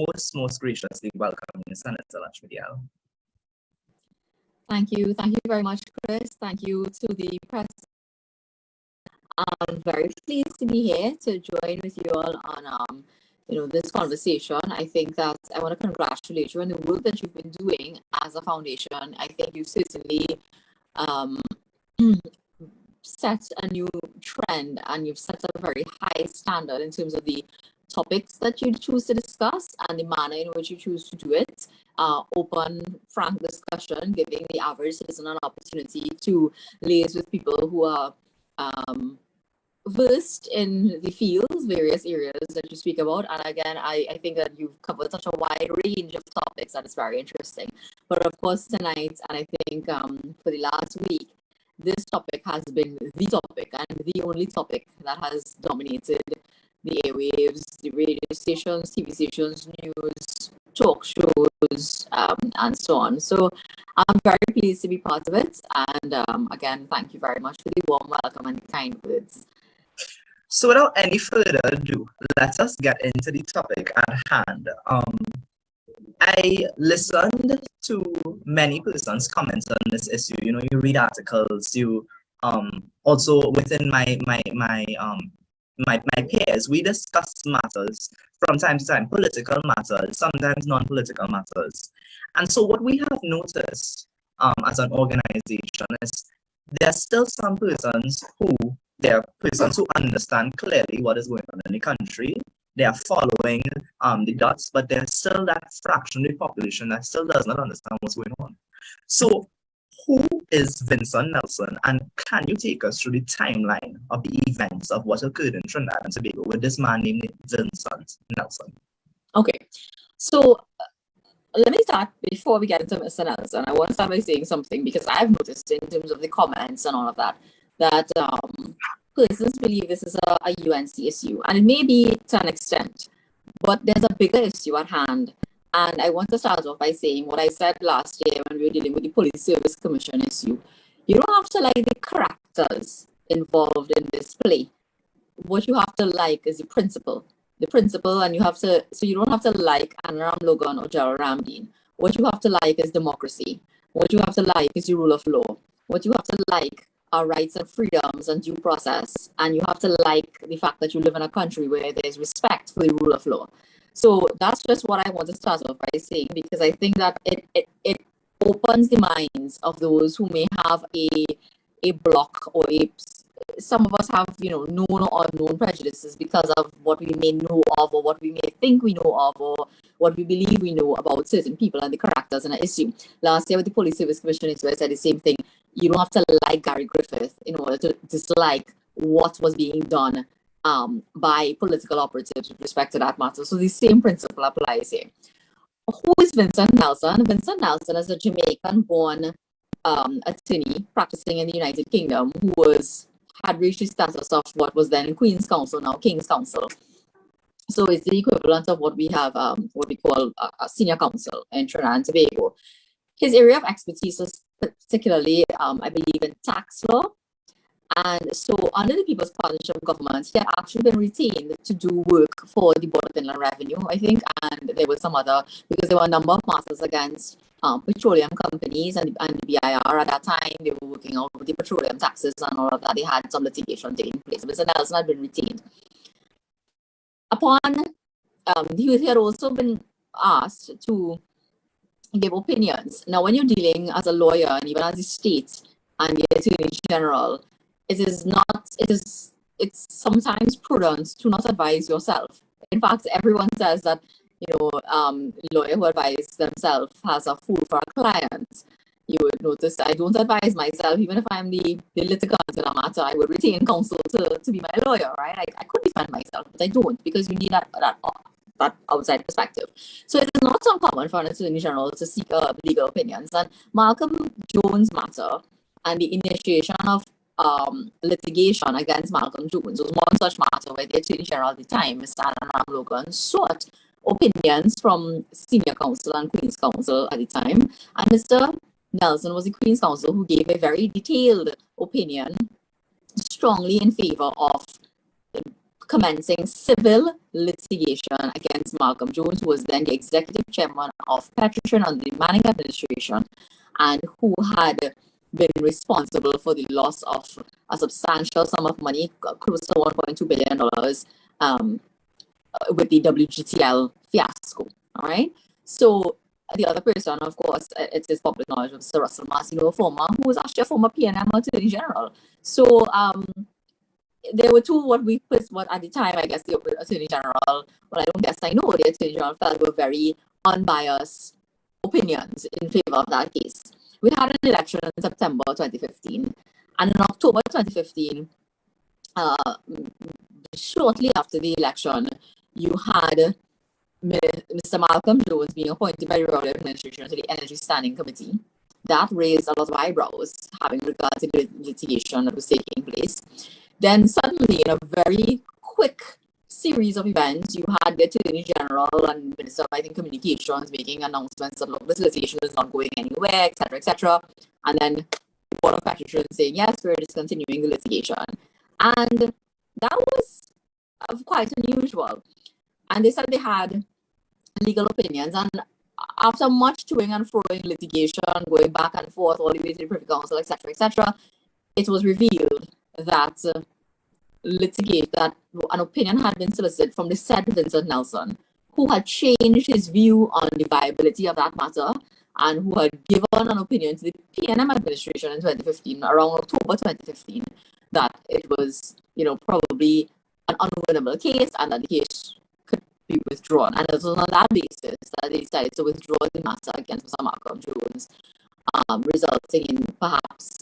most graciously welcome Senator Lutchmedial. Thank you very much, Chris. Thank you to the press. I'm very pleased to be here to join with you all on this conversation. I think that I want to congratulate you on the work that you've been doing as a foundation. I think you've certainly set a new trend, and you've set a very high standard in terms of the topics that you choose to discuss and the manner in which you choose to do it. Open, frank discussion, giving the average citizen an opportunity to liaise with people who are versed in the fields, various areas that you speak about. And again, I think that you've covered such a wide range of topics that is very interesting. But of course, tonight, and I think for the last week, this topic has been the topic and the only topic that has dominated the airwaves, the radio stations, TV stations, news, talk shows, and so on. So I'm very pleased to be part of it. And again, thank you very much for the warm welcome and the kind words. So without any further ado, let us get into the topic at hand. I listened to many persons' comments on this issue. You read articles. You also within my peers, we discuss matters from time to time, political matters, sometimes non-political matters. And so what we have noticed as an organization is there are still some persons who understand clearly what is going on in the country. They are following the dots, but there's still that fraction of the population that still does not understand what's going on. So who is Vincent Nelson, and can you take us through the timeline of the events of what occurred in Trinidad and Tobago with this man named Vincent Nelson? Okay, so let me start before we get into Mr. Nelson. I want to start by saying something, because I've noticed in terms of the comments and all of that, that persons believe this is a UNC issue, and it may be to an extent, but there's a bigger issue at hand. And I want to start off by saying what I said last year when we were dealing with the Police Service Commission issue. You don't have to like the characters involved in this play. What you have to like is the principle, and you have to, so you don't have to like Anaram Logan or Gerald Ramdeen. What you have to like is democracy. What you have to like is the rule of law. What you have to like are rights and freedoms and due process. And you have to like the fact that you live in a country where there's respect for the rule of law. So that's just what I want to start off by saying, because I think that it opens the minds of those who may have a block, or some of us have, known or unknown prejudices because of what we may know of, or what we may think we know of, or what we believe we know about certain people and the characters in an issue. Last year with the Police Service Commission issue, I said the same thing. You don't have to like Gary Griffith in order to dislike what was being done by political operatives with respect to that matter. So the same principle applies here. Who is Vincent Nelson? Vincent Nelson is a Jamaican-born attorney practicing in the United Kingdom who had reached the status of what was then Queen's Counsel, now King's Counsel. So it's the equivalent of what we have, what we call a senior counsel in Trinidad and Tobago. His area of expertise is particularly, I believe, in tax law. And so under the People's Partnership Government, he had actually been retained to do work for the Board of Inland Revenue, I think, and there was some other, because there were a number of matters against petroleum companies and the BIR at that time. They were working out with the petroleum taxes and all of that. They had some litigation taking place. Mr. Nelson had been retained. He had also been asked to give opinions. Now, when you're dealing as a lawyer and even as a state and the Attorney General, it's sometimes prudent to not advise yourself. In fact, everyone says that, lawyer who advises themselves has a fool for a client. You would notice I don't advise myself, even if I'm the litigant in a matter. I would retain counsel to be my lawyer, right? I could defend myself, but I don't, because you need that outside perspective. So it is not uncommon for an Attorney General to seek legal opinions. And Malcolm Jones matter and the initiation of litigation against Malcolm Jones was one such matter where the Attorney General at the time, Mr. Anaram Logan, sought opinions from Senior Counsel and Queen's Counsel at the time. And Mr. Nelson was the Queen's Counsel who gave a very detailed opinion strongly in favor of commencing civil litigation against Malcolm Jones, who was then the executive chairman of Petrotrin under the Manning administration, and who had been responsible for the loss of a substantial sum of money, close to $1.2 billion, with the WGTL fiasco. All right. So the other person, of course, it is public knowledge, of Sir Russell Marcino, who was actually a former PNM Attorney General. So there were two what at the time, I guess, the Attorney General, well, I don't guess I know, the Attorney General felt were very unbiased opinions in favor of that case. We had an election in September 2015, and in October 2015, shortly after the election, you had Mr. Malcolm Jones being appointed by the Rowley administration to the Energy Standing Committee. That raised a lot of eyebrows, having regard to the litigation that was taking place. Then suddenly, in a very quick series of events, you had the Attorney General and Minister of, I think, Communications making announcements that, look, this litigation is not going anywhere, etc., etc. And then the Board of Petrotrin saying, yes, we're discontinuing the litigation. And that was quite unusual. And they said they had legal opinions. And after much toing and froing, litigation, going back and forth, all the way to the Privy Council, etc., etc., it was revealed that that an opinion had been solicited from the said Vincent Nelson, who had changed his view on the viability of that matter and who had given an opinion to the PNM administration in 2015, around October 2015, that it was, probably an unwinnable case and that the case could be withdrawn. And it was on that basis that they decided to withdraw the matter against Mr. Malcolm Jones, resulting in perhaps,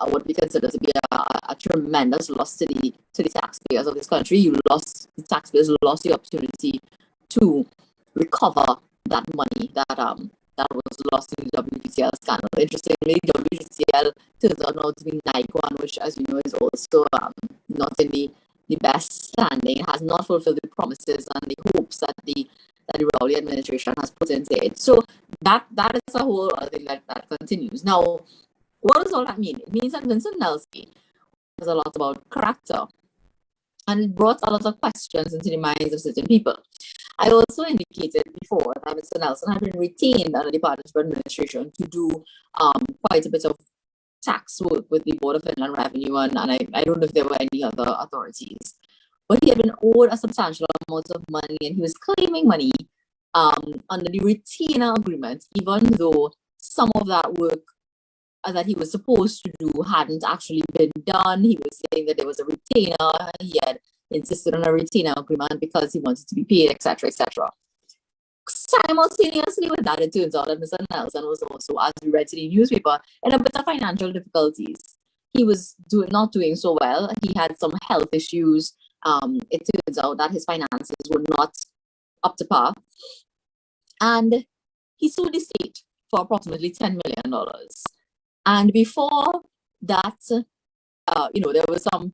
what we consider to be a tremendous loss to the taxpayers of this country. The taxpayers lost the opportunity to recover that money that was lost in the WGTL scandal. Interestingly, WGTL turns out now to be Nikon, which, as you know, is also not in the best standing. It has not fulfilled the promises and the hopes that the Rowley administration has put into it. So that is a whole other thing that continues. Now, what does all that mean? It means that Vincent Nelson has a lot about character, and it brought a lot of questions into the minds of certain people. I also indicated before that Mr. Nelson had been retained under the partnership administration to do quite a bit of tax work with the Board of Inland Revenue, and I don't know if there were any other authorities. But he had been owed a substantial amount of money, and he was claiming money under the retainer agreement, even though some of that work that he was supposed to do hadn't actually been done. He was saying that there was a retainer. He had insisted on a retainer agreement because he wanted to be paid, etc., etc. Simultaneously with that, it turns out that Mr. Nelson was also, as we read in the newspaper, in a bit of financial difficulties. He was not doing so well. He had some health issues. It turns out that his finances were not up to par. And he sued the state for approximately $10 million. And before that, there was some,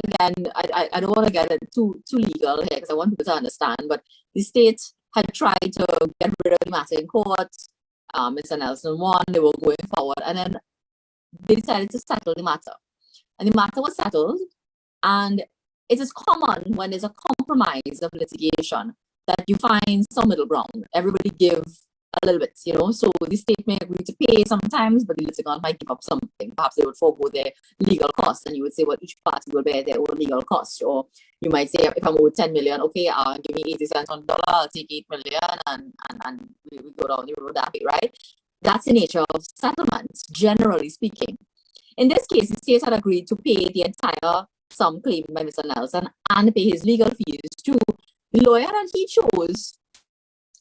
again, I don't want to get too legal here because I want people to understand, but the state had tried to get rid of the matter in court. Mr. Nelson won, they were going forward, and then they decided to settle the matter. And the matter was settled, and it is common when there's a compromise of litigation that you find some middle ground. Everybody give a little bit, so the state may agree to pay sometimes, but the litigant might give up something. Perhaps they would forego their legal costs, and you would say, well, each party will bear their own legal costs. Or you might say, if I'm owed 10 million, okay, give me 80 cents on the dollar, I'll take 8 million, and we go down the road that way, right? That's the nature of settlements, generally speaking. In this case, the state had agreed to pay the entire sum claimed by Mr. Nelson and pay his legal fees to the lawyer that he chose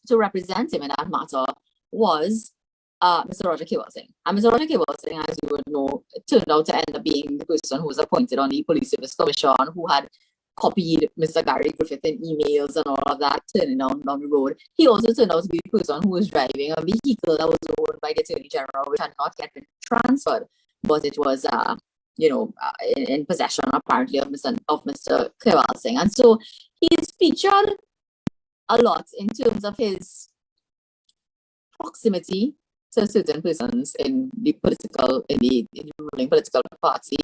to represent him in that matter was Mr. Roger Kewalsing. And Mr. Roger Kewalsing, as you would know, turned out to end up being the person who was appointed on the Police Service Commission, who had copied Mr. Gary Griffith in emails and all of that, turning down the road. He also turned out to be the person who was driving a vehicle that was owned by the Attorney General, which had not yet been transferred, but it was, in possession apparently of Mr. Kewalsing. And so he is featured a lot in terms of his proximity to certain persons in the ruling political party,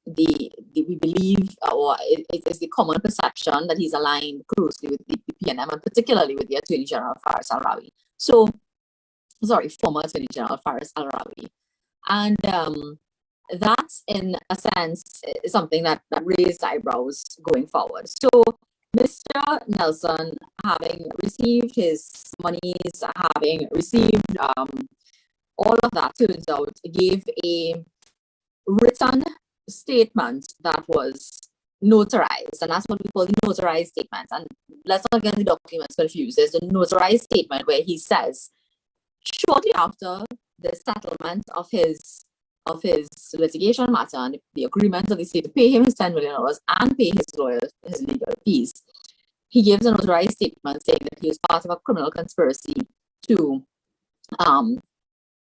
the we believe, or it is the common perception that he's aligned closely with the PNM and particularly with the Attorney General Faris Al-Rawi. So, sorry, former Attorney General Faris Al-Rawi. And that's, in a sense, something that raised eyebrows going forward. So, Mr. Nelson, having received his monies, having received all of that, turns out, gave a written statement that was notarized, and that's what we call the notarized statement. And let's not get the documents confused. There's a notarized statement where he says, shortly after the settlement of his litigation matter and the agreement of the state to pay him his $10 million and pay his lawyers his legal fees, he gives a notarized statement saying that he was part of a criminal conspiracy to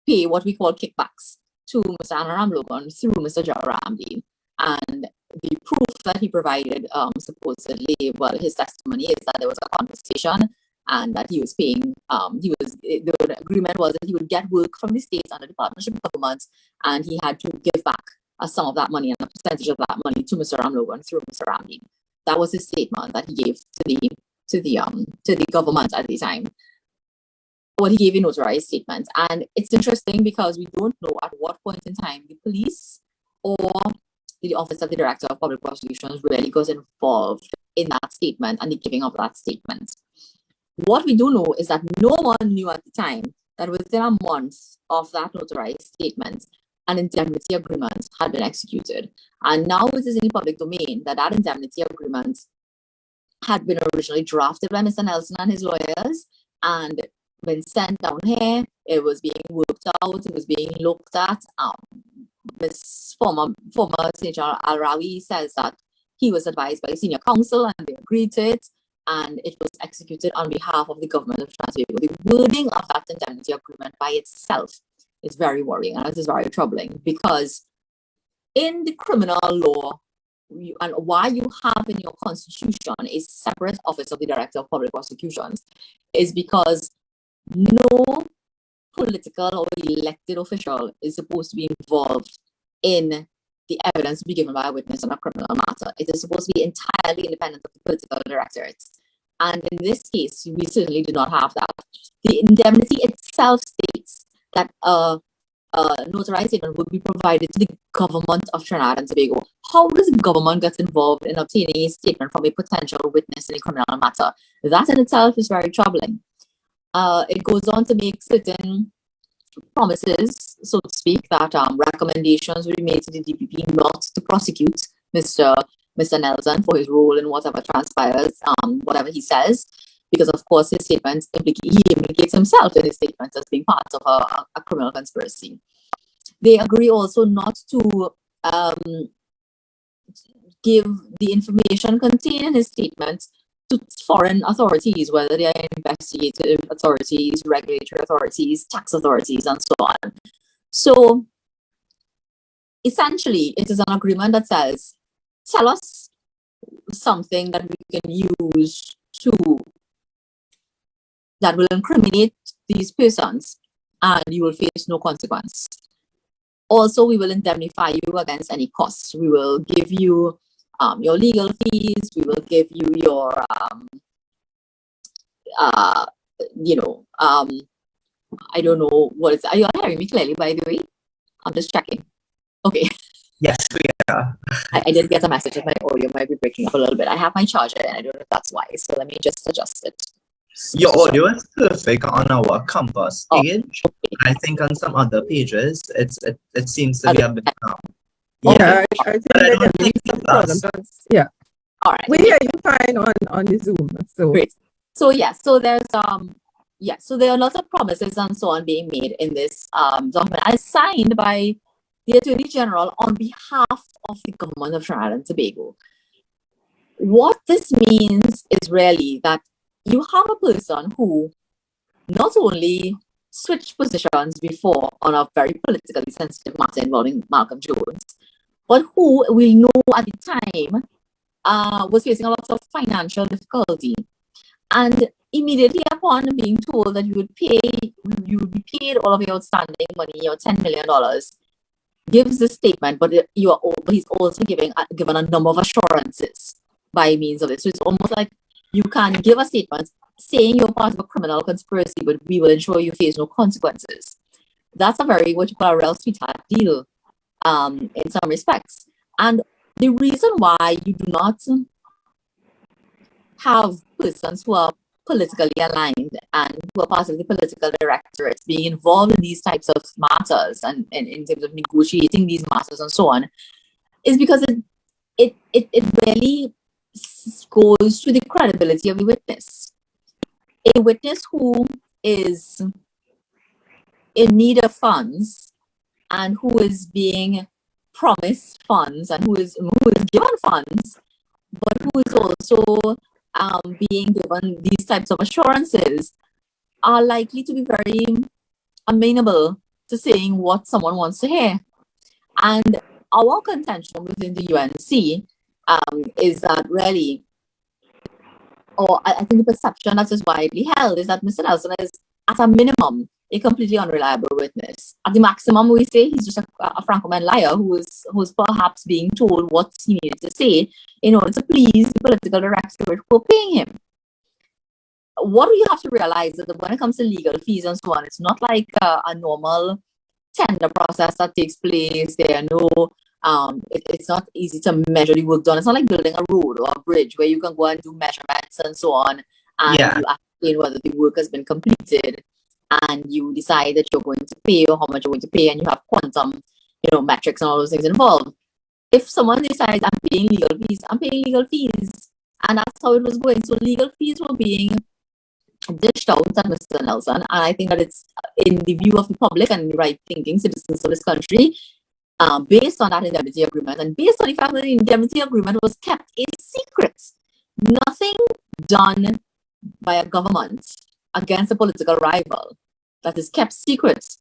pay what we call kickbacks to Mr. Anaram Logan through Mr. Jayaramdi. And the proof that he provided, supposedly, well, his testimony is that there was a conversation and that he was paying, the agreement was that he would get work from the state under the partnership government, and he had to give back a sum of that money and a percentage of that money to Mr. Ram Logan through Mr. Ramdi. That was his statement that he gave to the government at the time. What he gave in notarized statements. And it's interesting because we don't know at what point in time the police or the Office of the Director of Public Prosecutions really got involved in that statement and the giving of that statement. What we do know is that no one knew at the time that within a month of that notarized statement, an indemnity agreement had been executed. And now it is in the public domain that that indemnity agreement had been originally drafted by Mr. Nelson and his lawyers and been sent down here. It was being worked out. It was being looked at. This former Senator Al-Rawi says that he was advised by senior counsel and they agreed to it, and it was executed on behalf of the government of Trinidad. The wording of that indemnity agreement by itself is very worrying, and it is very troubling because in the criminal law, and why you have in your constitution a separate office of the Director of Public Prosecutions is because no political or elected official is supposed to be involved in the evidence to be given by a witness on a criminal matter. It is supposed to be entirely independent of the political directorate. And in this case, we certainly do not have that. The indemnity itself states that a notarized statement would be provided to the government of Trinidad and Tobago. How does the government get involved in obtaining a statement from a potential witness in a criminal matter? That in itself is very troubling. It goes on to make certain promises, so to speak, that recommendations will be made to the DPP not to prosecute Mr. Nelson for his role in whatever transpires, whatever he says, because of course his statements he implicates himself in his statements as being part of a criminal conspiracy. They agree also not to give the information contained in his statements to foreign authorities, whether they are investigative authorities, regulatory authorities, tax authorities, and so on. So essentially, it is an agreement that says, tell us something that we can use that will incriminate these persons, and you will face no consequence. Also, we will indemnify you against any costs. We will give you your legal fees. We will give you your, I don't know what it's. Are you hearing me clearly, by the way? I'm just checking. Okay. Yes, we are. I did get a message that my audio might be breaking up a little bit. I have my charger and I don't know if that's why. So let me just adjust it. Your audio is perfect on our Compass page. Okay. I think on some other pages, it seems to be a bit yeah, I think that there some problems. Yeah. All right. We hear you fine on the Zoom. So great. So yeah, so there's so there are lots of promises and so on being made in this document as signed by the Attorney General on behalf of the government of Trinidad and Tobago. What this means is really that you have a person who not only switched positions before on a very politically sensitive matter involving Malcolm Jones, but who we know at the time was facing a lot of financial difficulty. And immediately upon being told that you would be paid all of your outstanding money, your $10 million, gives this statement, but he's also given a number of assurances by means of it. So it's almost like you can give a statement saying you're part of a criminal conspiracy, but we will ensure you face no consequences. That's a very, what you call a real sweetheart deal in some respects. And the reason why you do not have persons who are politically aligned and who are part of the political directorate being involved in these types of matters and in terms of negotiating these matters and so on is because it really goes to the credibility of the witness. A witness who is in need of funds and who is being promised funds and who is given funds, but who is also being given these types of assurances, are likely to be very amenable to saying what someone wants to hear. And our contention within the UNC is that really, or I think the perception that is widely held is that Mr. Nelson is, at a minimum, a completely unreliable witness. At the maximum, we say he's just a Francoman liar who's perhaps being told what he needed to say in order to please the political directorate who are paying him. What we have to realize is that when it comes to legal fees and so on, it's not like a normal tender process that takes place. There are no, it's not easy to measure the work done. It's not like building a road or a bridge where you can go and do measurements and so on, and you ascertain whether the work has been completed, and you decide that you're going to pay or how much you're going to pay, and you have quantum, metrics and all those things involved. If someone decides I'm paying legal fees, I'm paying legal fees, and that's how it was going. So legal fees were being dished out at Mr. Nelson, and I think that it's in the view of the public and the right-thinking citizens of this country, based on that indemnity agreement, and based on the fact that the indemnity agreement was kept a secret. Nothing done by a government against a political rival that is kept secret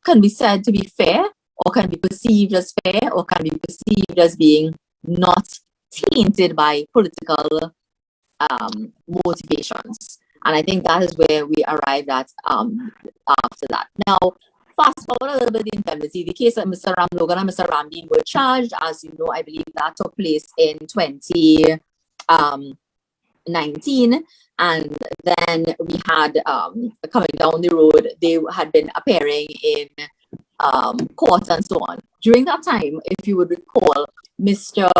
can be said to be fair, or can be perceived as fair, or can be perceived as being not tainted by political motivations. And I think that is where we arrived at after that. Now, fast forward a little bit, the indemnity. The case that Mr. Ram Logan and Mr. Ramdeen were charged, as you know, I believe that took place in 2019. And then we had, coming down the road, they had been appearing in court and so on. During that time, if you would recall, Mr.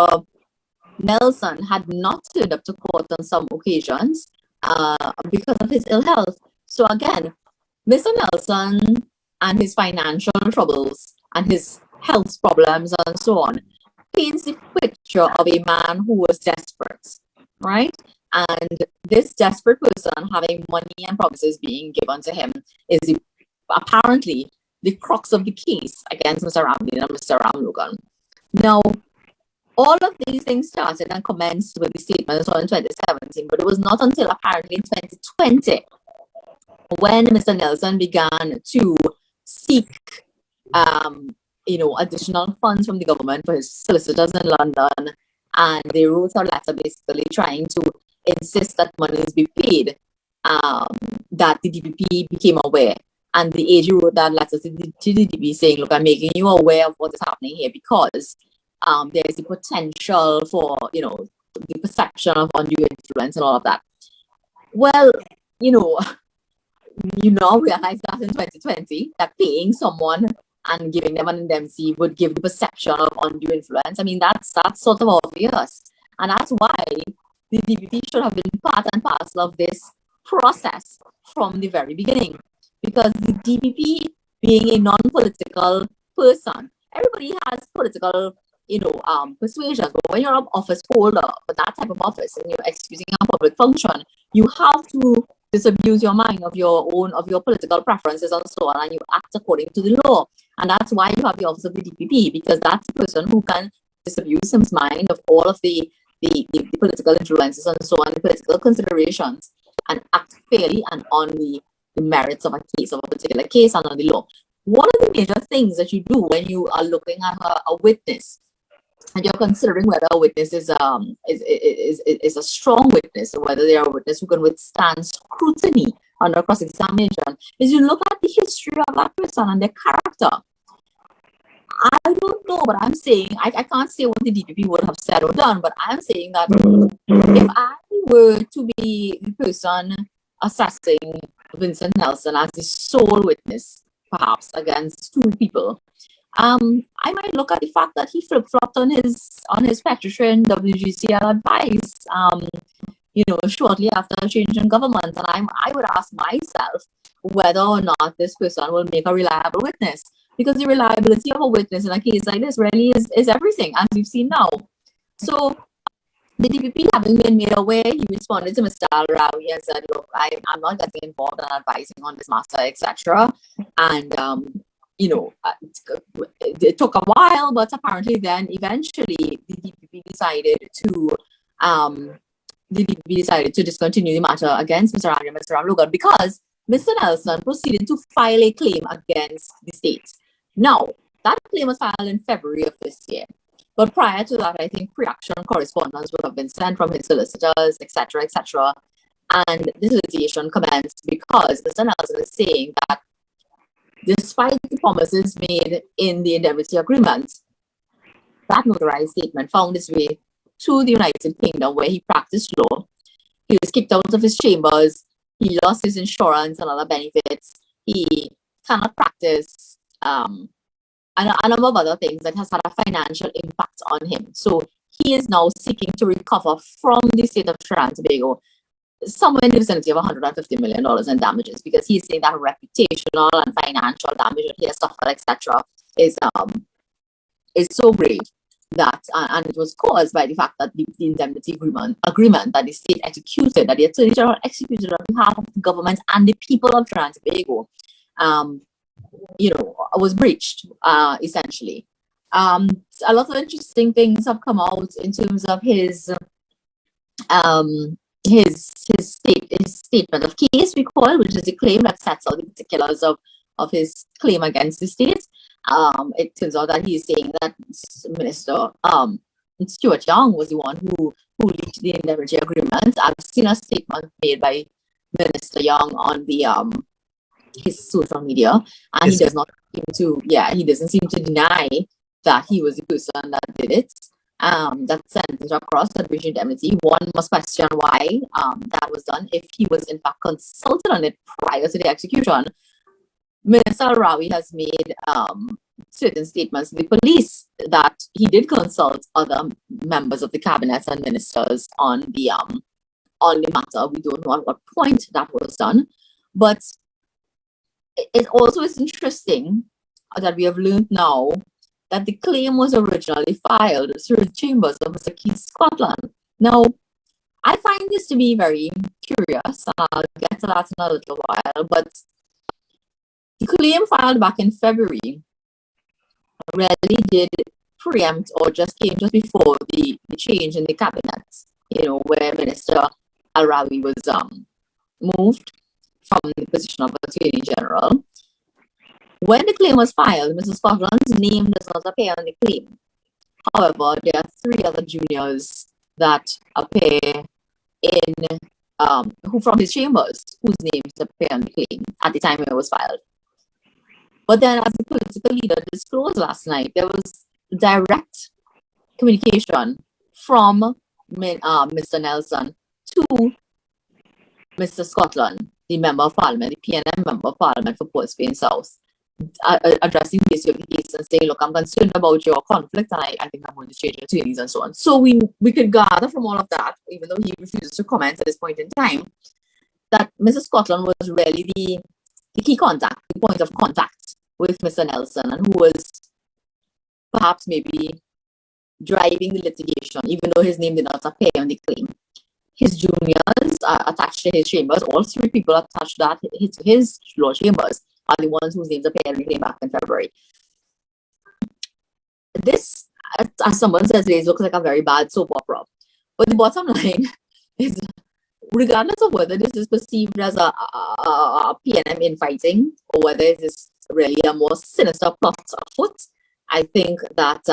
Nelson had not turned up to court on some occasions because of his ill health. So again, Mr. Nelson and his financial troubles and his health problems and so on paints the picture of a man who was desperate, right? And this desperate person having money and promises being given to him is apparently the crux of the case against Mr. Ramdeen and Mr. Ram Logan. Now, all of these things started and commenced with the statement in 2017, but it was not until apparently in 2020 when Mr. Nelson began to seek, additional funds from the government for his solicitors in London, and they wrote a letter basically trying to insist that monies be paid, that the DPP became aware. And the AG wrote that letter to the DPP saying, look, I'm making you aware of what is happening here because there is the potential for, the perception of undue influence and all of that. Well, you now realize that in 2020, that paying someone and giving them an indemnity would give the perception of undue influence. I mean, that's sort of obvious. And that's why the DPP should have been part and parcel of this process from the very beginning. Because the DPP being a non-political person, everybody has political, persuasions. But when you're an office holder for that type of office and you're executing a public function, you have to disabuse your mind of your political preferences and so on, and you act according to the law. And that's why you have the office of the DPP, because that's the person who can disabuse his mind of all of the political influences and so on, the political considerations, and act fairly and on the merits of a case, of a particular case, and on the law. One of the major things that you do when you are looking at a witness, and you're considering whether a witness is a strong witness, or whether they are a witness who can withstand scrutiny under cross-examination, is you look at the history of that person and their character. I don't know, but I'm saying I can't say what the DPP would have said or done, but I'm saying that if I were to be the person assessing Vincent Nelson as the sole witness, perhaps against two people, I might look at the fact that he flip-flopped on his patrician WGCL advice, shortly after a change in government, and I would ask myself whether or not this person will make a reliable witness, because the reliability of a witness in a case like this really is everything, as we've seen now. So the DPP, having been made aware, he responded to Mr. Al-Rawi and said, look, I'm not getting involved in advising on this matter, etc. And, it took a while, but apparently then eventually the DPP decided to discontinue the matter against Mr. Andrew and Mr. Ramlogan because Mr. Nelson proceeded to file a claim against the state. Now, that claim was filed in February of this year. But prior to that, I think pre-action correspondence would have been sent from his solicitors, etc., etc. And this litigation commenced because Mr. Nelson is saying that despite the promises made in the indemnity agreement, that notarized statement found its way to the United Kingdom, where he practiced law. He was kicked out of his chambers. He lost his insurance and other benefits. He cannot practice, and a number of other things that has had a financial impact on him. So he is now seeking to recover from the state of Trinidad and Tobago somewhere in the vicinity of $150 million in damages, because he's saying that reputational and financial damage that he has suffered, etc., is so great that, and it was caused by the fact that the indemnity agreement that the state executed, that the Attorney General executed on behalf of the government and the people of Trinidad and Tobago, was breached, essentially. A lot of interesting things have come out in terms of his statement of case, we call, which is a claim that sets out the particulars of his claim against the state. It turns out that he's saying that Minister Stuart Young was the one who leaked the indemnity agreement. I've seen a statement made by Minister Young on his social media, and he doesn't seem to deny that he was the person that did it. That sent it across that breach indemnity. One must question why that was done, if he was in fact consulted on it prior to the execution. Minister Al-Rawi has made certain statements to the police that he did consult other members of the cabinet and ministers on the matter. We don't know at what point that was done, but it also is interesting that we have learned now that the claim was originally filed through the chambers of Mr. Keith Scotland. Now, I find this to be very curious, and I'll get to that in a little while, but the claim filed back in February really did preempt or just came just before the change in the cabinet, where Minister Al-Rawi was moved from the position of Attorney General. When the claim was filed, Mr. Scotland's name does not appear on the claim. However, there are three other juniors that appear who from his chambers, whose names appear on the claim at the time it was filed. But then, as the political leader disclosed last night, there was direct communication from Mr. Nelson to Mr. Scotland, the Member of Parliament, the PNM Member of Parliament for Port Spain South, addressing the issue of the case and saying, look, I'm concerned about your conflict, and I think I'm going to change your attorneys and so on. So we could gather from all of that, even though he refuses to comment at this point in time, that Mr. Scotland was really the key contact, the point of contact with Mr. Nelson, and who was perhaps maybe driving the litigation, even though his name did not appear on the claim. His juniors are attached to his chambers. All three people attached to his law chambers are the ones whose names appeared in the claim back in February. This, as someone says, it looks like a very bad soap opera. But the bottom line is, regardless of whether this is perceived as a PNM infighting or whether it is really a more sinister plot afoot, I think that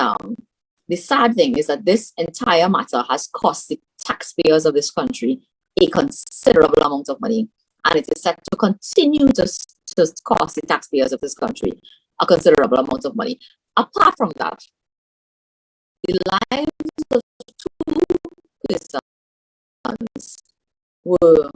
the sad thing is that this entire matter has cost the taxpayers of this country a considerable amount of money, and it is set to continue to cost the taxpayers of this country a considerable amount of money. apart from that, the lives of two persons were